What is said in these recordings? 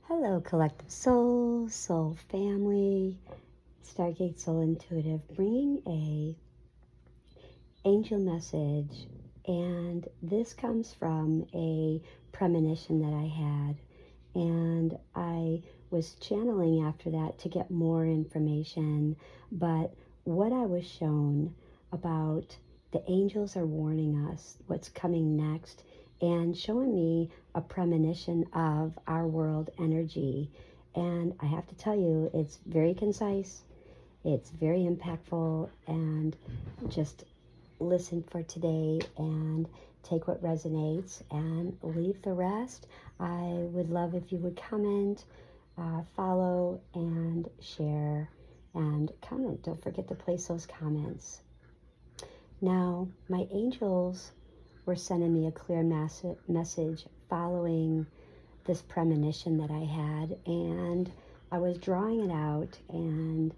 Hello, collective soul, soul family, stargatesoulintuitive, bringing a angel message, and this comes from a premonition that I had, and I was channeling after that to get more information, but what I was shown about the angels are warning us what's coming next and showing me a premonition of our world energy. And I have to tell you, it's very concise, it's very impactful, and just listen for today and take what resonates and leave the rest. I would love if you would comment, follow, and share, and comment. Don't forget to place those comments. Now, my angels were sending me a clear message following this premonition that I had, and I was drawing it out, and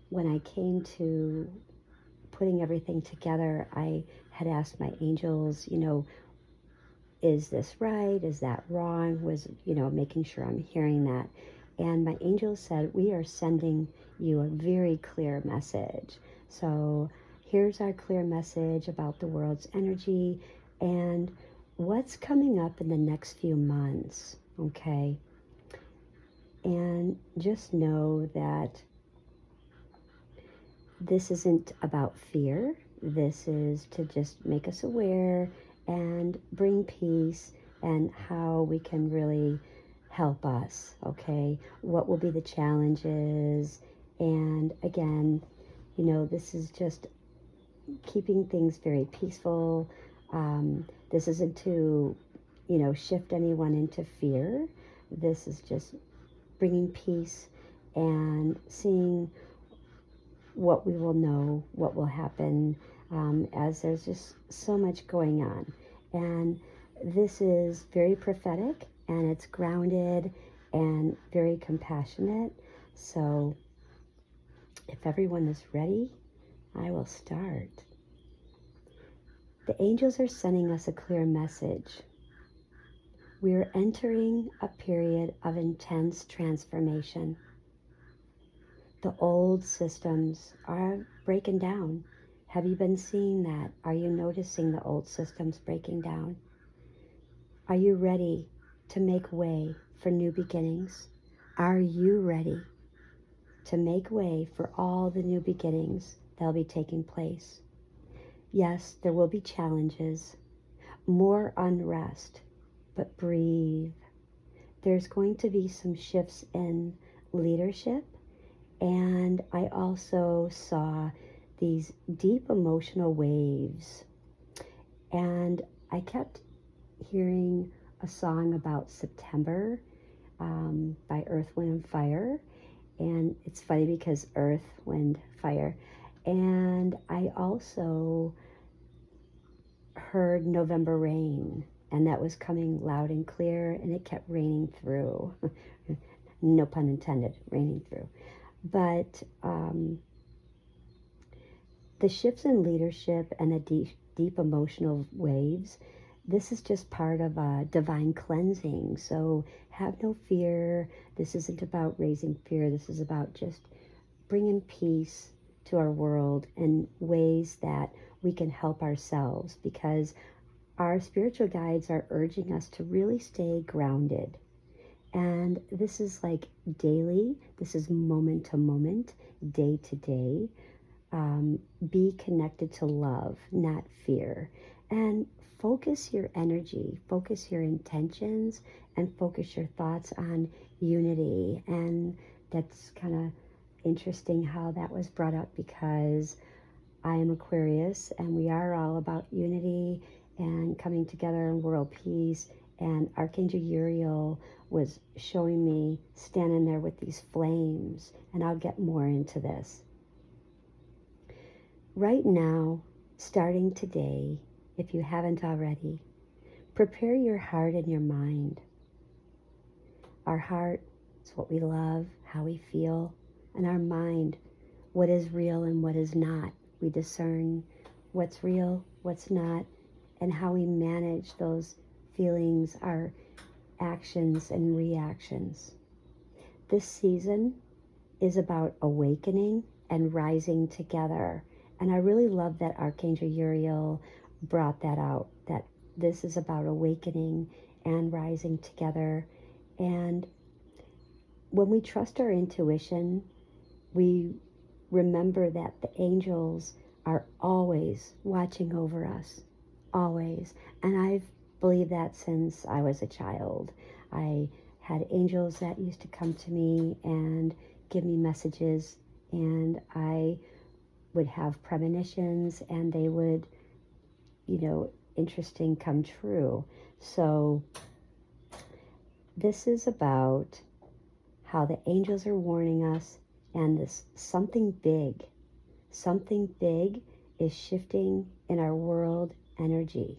when I came to putting everything together, I had asked my angels, is this right? Is that wrong? Was, making sure I'm hearing that. And my angels said, we are sending you a very clear message. So here's our clear message about the world's energy and what's coming up in the next few months, okay? And just know that this isn't about fear. This is to just make us aware and bring peace and how we can really help us, okay? What will be the challenges? And again, this is just keeping things very peaceful. This isn't to, shift anyone into fear. This is just bringing peace and seeing what we will know, what will happen, as there's just so much going on. And this is very prophetic, and it's grounded and very compassionate. So if everyone is ready, I will start. The angels are sending us a clear message. We are entering a period of intense transformation. The old systems are breaking down. Have you been seeing that? Are you noticing the old systems breaking down? Are you ready to make way for new beginnings? Are you ready to make way for all the new beginnings that'll be taking place? Yes, there will be challenges, more unrest, but breathe. There's going to be some shifts in leadership. And I also saw these deep emotional waves. And I kept hearing a song about September by Earth, Wind, and Fire. And it's funny because Earth, Wind, Fire. And I also heard November Rain. And that was coming loud and clear. And it kept raining through. No pun intended, raining through. But the shifts in leadership and the deep emotional waves, this is just part of a divine cleansing. So have no fear. This isn't about raising fear. This is about just bringing peace to our world in ways that we can help ourselves, because our spiritual guides are urging us to really stay grounded. And this is like daily, this is moment to moment, day to day. Be connected to love, not fear. And focus your energy, focus your intentions, and focus your thoughts on unity. And that's kind of interesting how that was brought up, because I am Aquarius, and we are all about unity and coming together in world peace. And Archangel Uriel was showing me standing there with these flames, and I'll get more into this. Right now, starting today, if you haven't already, prepare your heart and your mind. Our heart is what we love, how we feel, and our mind, what is real and what is not. We discern what's real, what's not, and how we manage those feelings, our actions and reactions. This season is about awakening and rising together. And I really love that Archangel Uriel brought that out, that this is about awakening and rising together. And when we trust our intuition, we remember that the angels are always watching over us, always. And I've believed that since I was a child. I had angels that used to come to me and give me messages, and I would have premonitions, and they would, interesting, come true. So this is about how the angels are warning us, and this something big is shifting in our world energy.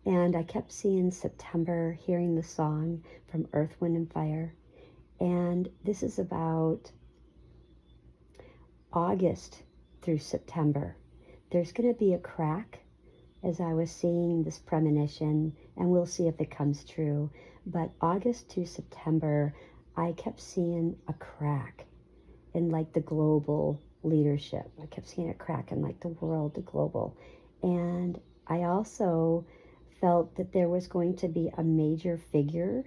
And I kept seeing September, hearing the song from Earth, Wind, and Fire. And this is about August through September. There's going to be a crack, as I was seeing this premonition, and we'll see if it comes true. But August to September, I kept seeing a crack in like the global leadership. I kept seeing a crack in like the world, the global. And I also felt that there was going to be a major figure,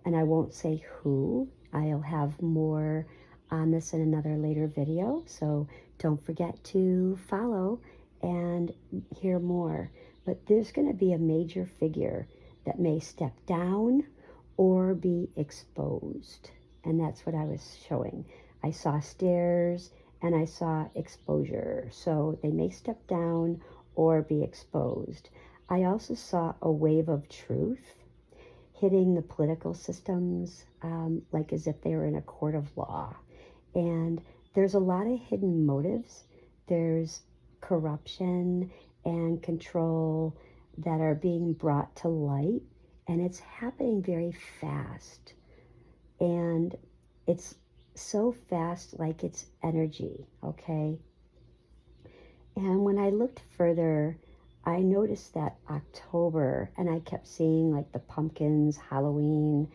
and I won't say who. I'll have more on this in another later video, so don't forget to follow and hear more. But there's going to be a major figure that may step down or be exposed, and that's what I was showing. I saw stairs and I saw exposure, so they may step down or be exposed. I also saw a wave of truth hitting the political systems, like as if they were in a court of law. And there's a lot of hidden motives. There's corruption and control that are being brought to light, and it's happening very fast. And it's so fast, like it's energy, okay? And when I looked further, I noticed that October, and I kept seeing like the pumpkins, Halloween,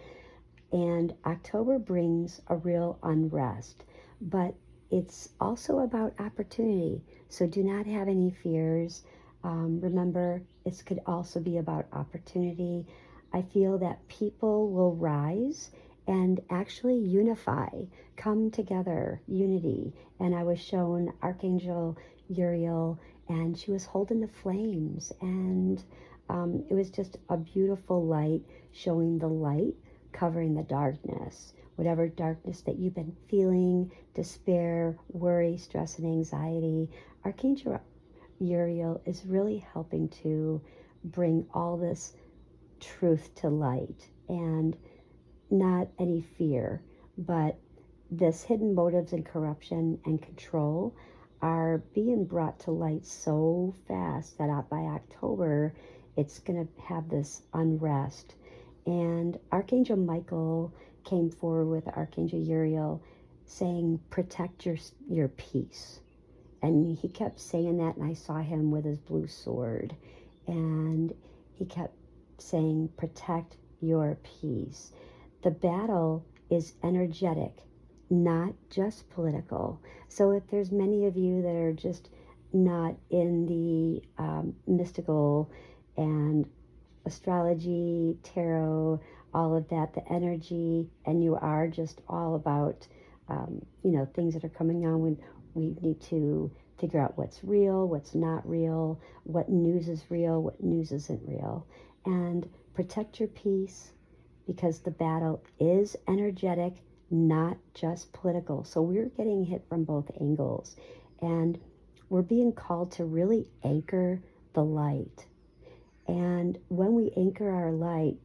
and October brings a real unrest, but it's also about opportunity. So do not have any fears. Remember, it could also be about opportunity. I feel that people will rise and actually unify, come together, unity. And I was shown Archangel Uriel, and she was holding the flames, and it was just a beautiful light, showing the light covering the darkness, whatever darkness that you've been feeling, despair, worry, stress, and anxiety. Archangel Uriel is really helping to bring all this truth to light, and not any fear, but this hidden motives and corruption and control are being brought to light so fast that by October, it's going to have this unrest. And Archangel Michael came forward with Archangel Uriel saying, protect your peace. And he kept saying that, and I saw him with his blue sword. And he kept saying, protect your peace. The battle is energetic, not just political. So if there's many of you that are just not in the mystical and astrology, tarot, all of that, the energy, and you are just all about, things that are coming on, when we need to figure out what's real, what's not real, what news is real, what news isn't real, and protect your peace, because the battle is energetic, not just political. So we're getting hit from both angles, and we're being called to really anchor the light. And when we anchor our light,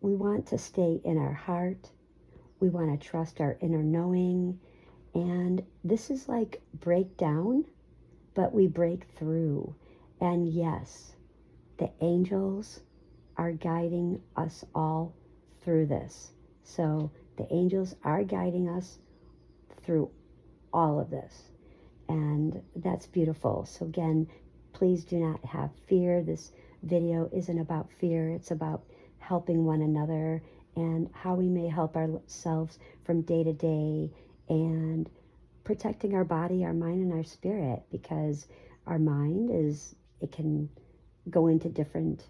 we want to stay in our heart. We want to trust our inner knowing. And this is like breakdown, but we break through. And yes, the angels are guiding us all through this. So the angels are guiding us through all of this. And that's beautiful. So again, please do not have fear. This video isn't about fear. It's about helping one another and how we may help ourselves from day to day, and protecting our body, our mind, and our spirit, because our mind it can go into different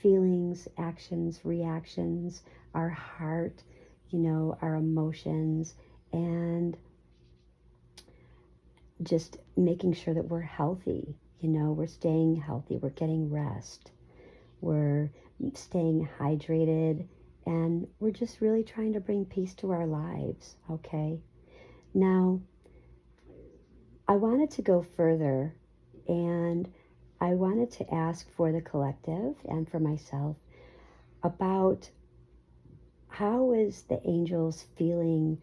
feelings, actions, reactions, our heart, our emotions, and just making sure that we're healthy. We're staying healthy, we're getting rest, we're staying hydrated, and we're just really trying to bring peace to our lives, okay? Now, I wanted to go further, and I wanted to ask for the collective and for myself about how is the angels feeling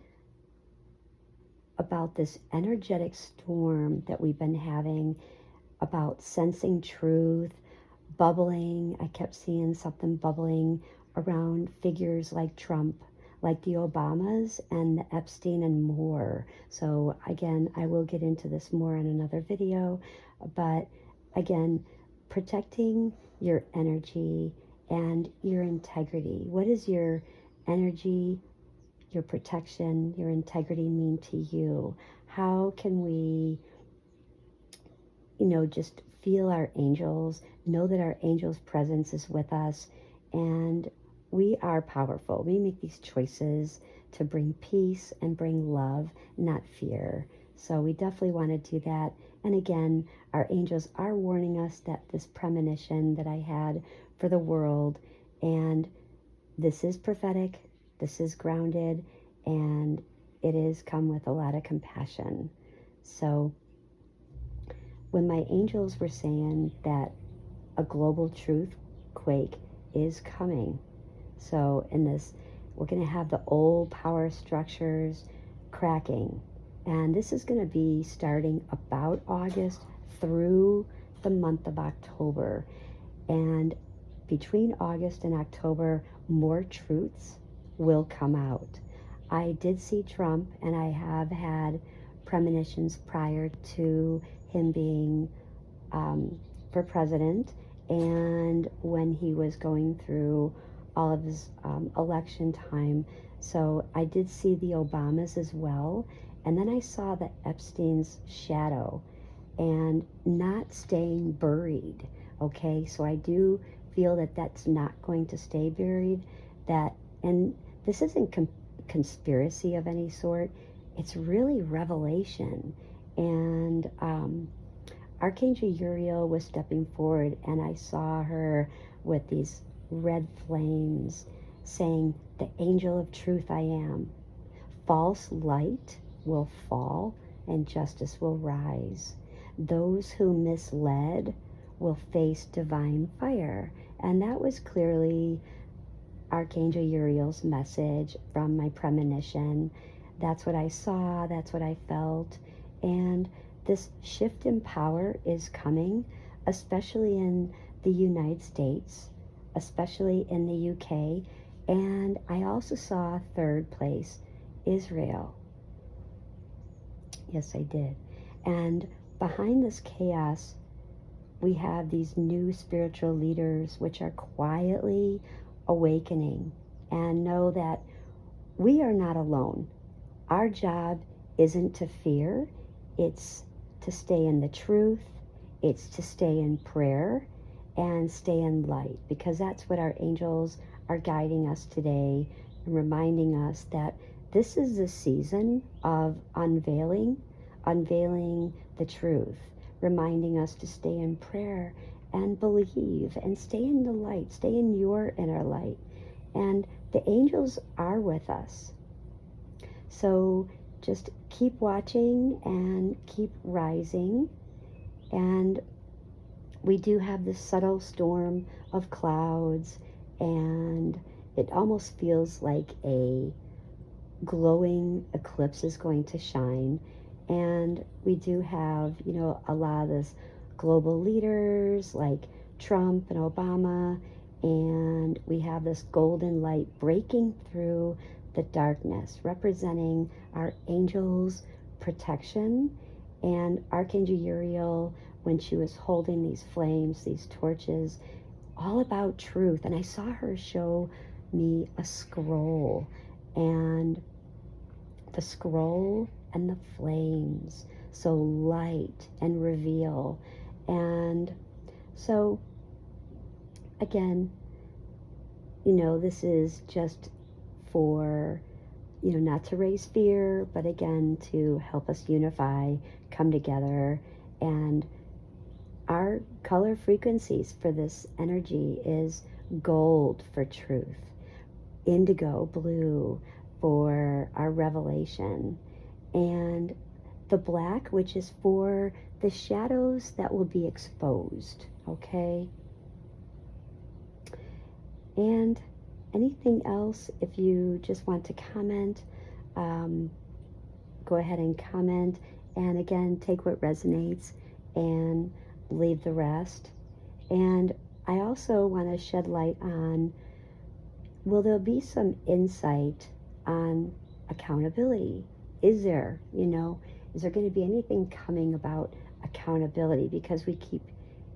about this energetic storm that we've been having, about sensing truth, bubbling. I kept seeing something bubbling around figures like Trump, like the Obamas and the Epstein and more. So again, I will get into this more in another video, but again, protecting your energy and your integrity. What is your energy, your protection, your integrity mean to you? How can we, just feel our angels, know that our angels' presence is with us, and we are powerful. We make these choices to bring peace and bring love, not fear. So we definitely want to do that. And again, our angels are warning us that this premonition that I had for the world, and this is prophetic, this is grounded, and it is come with a lot of compassion. So when my angels were saying that a global truth quake is coming, so in this, we're going to have the old power structures cracking, and this is going to be starting about August through the month of October. And between August and October, more truths will come out. I did see Trump, and I have had premonitions prior to him being for president, and when he was going through all of his election time. So I did see the Obamas as well, and then I saw the Epstein's shadow and not staying buried. Okay, so I do feel that that's not going to stay buried. And this isn't conspiracy of any sort. It's really revelation. And Archangel Uriel was stepping forward, and I saw her with these red flames saying, "The angel of truth I am. False light will fall and justice will rise. Those who misled will face divine fire." And that was clearly Archangel Uriel's message from my premonition. That's what I saw, that's what I felt. And this shift in power is coming, especially in the United States, especially in the UK. And I also saw third place, Israel. Yes, I did. And behind this chaos, we have these new spiritual leaders which are quietly awakening, and know that we are not alone. Our job isn't to fear, it's to stay in the truth, it's to stay in prayer and stay in light, because that's what our angels are guiding us today and reminding us that this is the season of unveiling the truth, reminding us to stay in prayer and believe and stay in the light, stay in your inner light. And the angels are with us. So just keep watching and keep rising. And we do have this subtle storm of clouds, and it almost feels like a glowing eclipse is going to shine. And we do have, a lot of this global leaders like Trump and Obama, and we have this golden light breaking through the darkness, representing our angels' protection. And Archangel Uriel, when she was holding these flames, these torches, all about truth. And I saw her show me a scroll, and the scroll and the flames, so light and reveal. And so again, this is just for, not to raise fear, but again, to help us unify, come together. And our color frequencies for this energy is gold for truth, indigo blue for our revelation, and the black, which is for the shadows that will be exposed, okay? And anything else, if you just want to comment, go ahead and comment. And again, take what resonates and leave the rest. And I also want to shed light on, will there be some insight on accountability? Is there going to be anything coming about accountability? Because we keep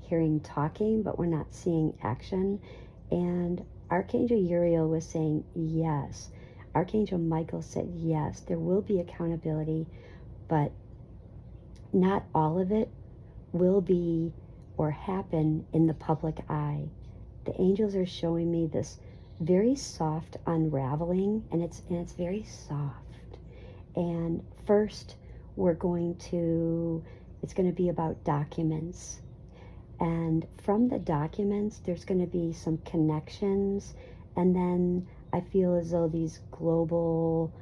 hearing talking, but we're not seeing action. And Archangel Uriel was saying yes. Archangel Michael said yes, there will be accountability, but not all of it will be or happen in the public eye. The angels are showing me this very soft unraveling, and it's very soft. And first, it's going to be about documents. And from the documents, there's going to be some connections. And then I feel as though these global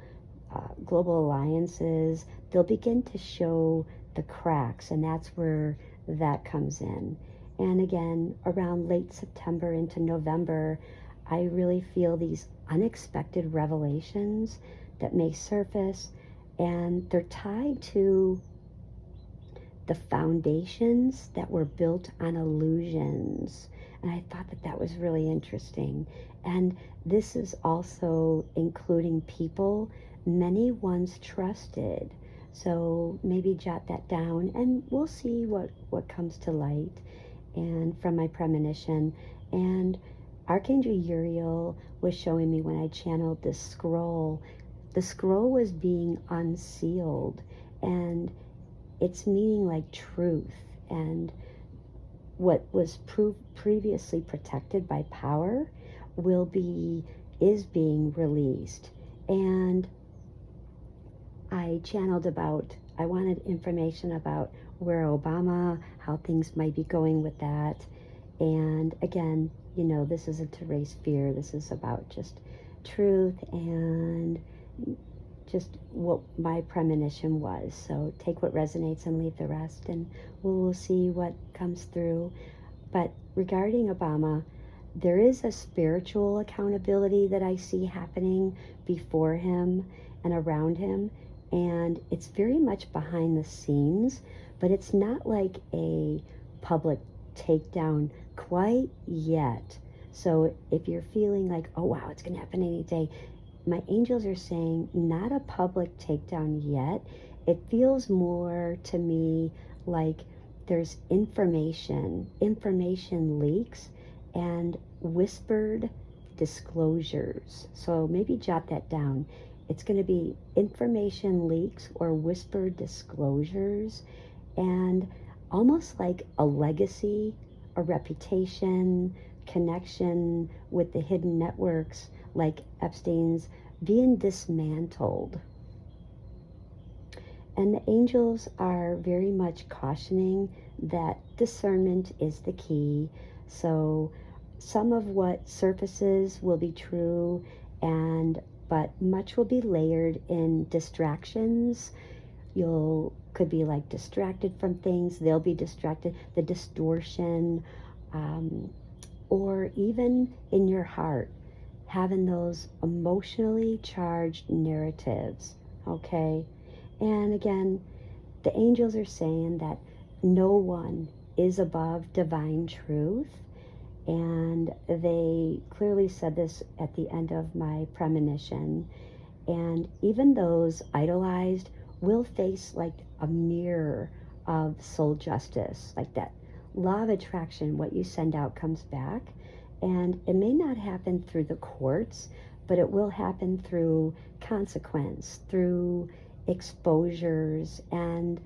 alliances, they'll begin to show the cracks. And that's where that comes in. And again, around late September into November, I really feel these unexpected revelations that may surface. And they're tied to the foundations that were built on illusions. And I thought that was really interesting. And this is also including people many once trusted. So maybe jot that down, and we'll see what comes to light. And from my premonition, and Archangel Uriel was showing me when I channeled this scroll, the scroll was being unsealed, and it's meaning like truth, and what was previously protected by power is being released. And I wanted information about where Obama, how things might be going with that. And again, this isn't to raise fear. This is about just truth and just what my premonition was. So take what resonates and leave the rest, and we'll see what comes through. But regarding Obama, there is a spiritual accountability that I see happening before him and around him, and it's very much behind the scenes, but it's not like a public takedown quite yet. So if you're feeling like, oh wow, it's going to happen any day, my angels are saying not a public takedown yet. It feels more to me like there's information leaks and whispered disclosures. So maybe jot that down. It's going to be information leaks or whispered disclosures, and almost like a legacy, a reputation, connection with the hidden networks like Epstein's being dismantled. And the angels are very much cautioning that discernment is the key. So some of what surfaces will be true, but much will be layered in distractions. Could be like distracted from things, they'll be distracted, the distortion, or even in your heart, having those emotionally charged narratives, okay? And again, the angels are saying that no one is above divine truth, and they clearly said this at the end of my premonition. And even those idolized will face like a mirror of soul justice, like that law of attraction, what you send out comes back. And it may not happen through the courts, but it will happen through consequence, through exposures, and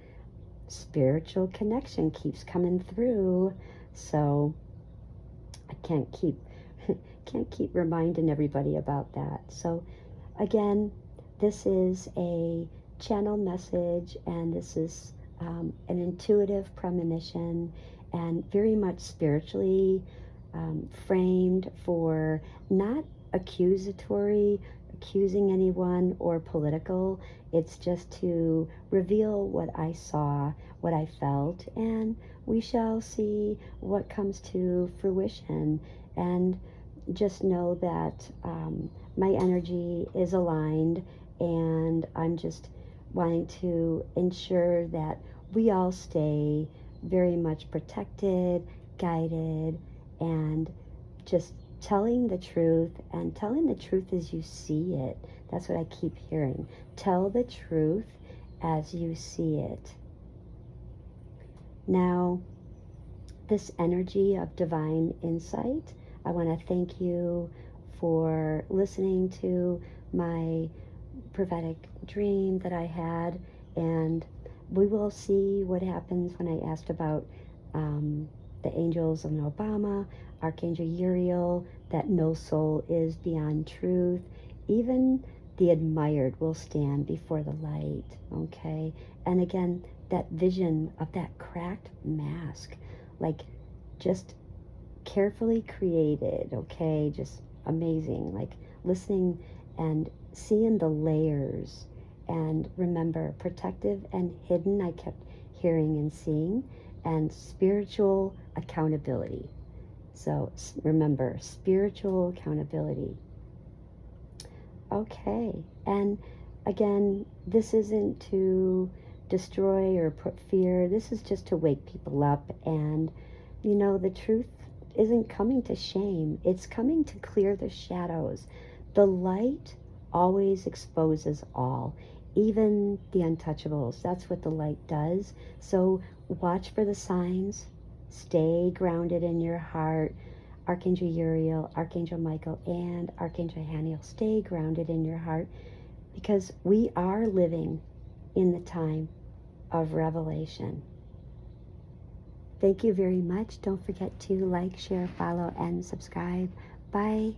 spiritual connection keeps coming through. So I can't keep reminding everybody about that. So again, this is a channel message, and this is an intuitive premonition, and very much spiritually framed for not accusing anyone or political. It's just to reveal what I saw, what I felt, and we shall see what comes to fruition. And just know that my energy is aligned, and I'm just wanting to ensure that we all stay very much protected, guided, and just telling the truth, and telling the truth as you see it. That's what I keep hearing. Tell the truth as you see it. Now, this energy of divine insight, I want to thank you for listening to my prophetic dream that I had, and we will see what happens when I asked about the angels of Obama, Archangel Uriel, that no soul is beyond truth. Even the admired will stand before the light, okay? And again, that vision of that cracked mask, like just carefully created, okay? Just amazing, like listening and seeing the layers. And remember, protective and hidden, I kept hearing and seeing, and spiritual accountability. So remember, spiritual accountability. Okay, and again, this isn't to destroy or put fear. This is just to wake people up. And you know, the truth isn't coming to shame. It's coming to clear the shadows. The light always exposes all, even the untouchables. That's what the light does. So watch for the signs. Stay grounded in your heart. Archangel Uriel, Archangel Michael, and Archangel Haniel, stay grounded in your heart, because we are living in the time of revelation. Thank you very much. Don't forget to like, share, follow, and subscribe. Bye.